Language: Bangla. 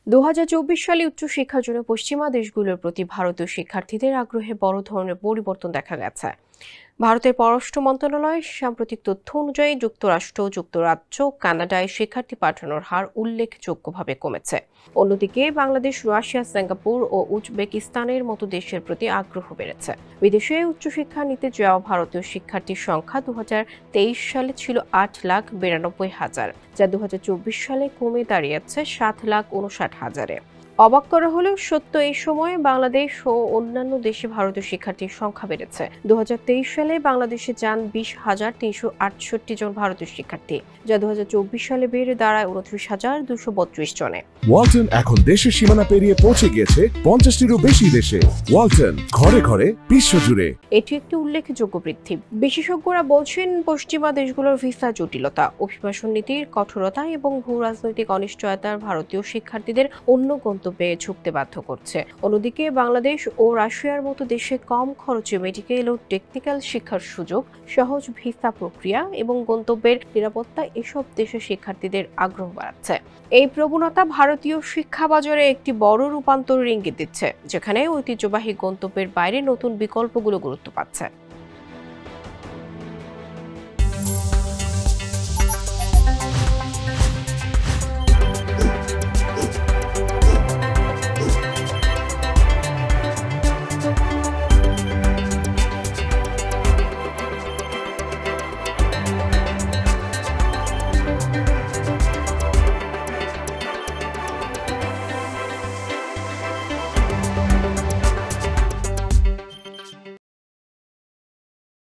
2024 সালে উচ্চশিক্ষার জন্য পশ্চিমা দেশগুলোর প্রতি ভারতীয় শিক্ষার্থীদের আগ্রহে বড় ধরনের পরিবর্তন দেখা গেছে। ভারতের পররাষ্ট্র মন্ত্রণালয়ের সাম্প্রতিক তথ্য অনুযায়ী যুক্তরাষ্ট্র, যুক্তরাজ্য, কানাডায় শিক্ষার্থী পাঠানোর হার উল্লেখযোগ্যভাবে কমেছে। অন্যদিকে বাংলাদেশ, রাশিয়া, সিঙ্গাপুর ও উজবেকিস্তানের মতো দেশের প্রতি আগ্রহ বেড়েছে। বিদেশে উচ্চশিক্ষা নিতে যাওয়া ভারতীয় শিক্ষার্থীর সংখ্যা 2023 সালে ছিল 8,92,000, যা 2024 সালে কমে দাঁড়িয়েছে 7,59,000-এ। অবাক করা হলেও সত্য, এই সময়ে বাংলাদেশ ও অন্যান্য দেশে ভারতীয় শিক্ষার্থীর সংখ্যা বেড়েছে। 2023 সালে বাংলাদেশে যান 20,368 জন ভারতীয় শিক্ষার্থী, যা 2024 সালে বেড়ে দাঁড়ায় 29,232 জনে। ওয়ালটন এখন দেশের সীমানা পেরিয়ে পৌঁছে গিয়েছে 50টিরও বেশি দেশে। ওয়ালটন, ঘরে ঘরে বিশ্বজুড়ে। এটি একটি উল্লেখযোগ্য বৃদ্ধি। বিশেষজ্ঞরা বলছেন, পশ্চিমা দেশগুলোর ভিসা জটিলতা, অভিবাসন নীতির কঠোরতা এবং ভূ রাজনৈতিক অনিশ্চয়তার ভারতীয় শিক্ষার্থীদের অন্য গন্তব্যে ঝুঁকতে বাধ্য করছে। অন্যদিকে বাংলাদেশ ও রাশিয়ার মতো দেশে কম খরচে মেডিকেল ও টেকনিক্যাল শিক্ষার সুযোগ, সহজ ভিসা প্রক্রিয়া এবং গন্তব্যের নিরাপত্তা এসব দেশের শিক্ষার্থীদের আগ্রহ বাড়াচ্ছে। এই প্রবণতা ভারতীয় শিক্ষা বাজারে একটি বড় রূপান্তরের ইঙ্গিত দিচ্ছে, যেখানে ঐতিহ্যবাহী গন্তব্যের বাইরে নতুন বিকল্পগুলো গুরুত্ব পাচ্ছে।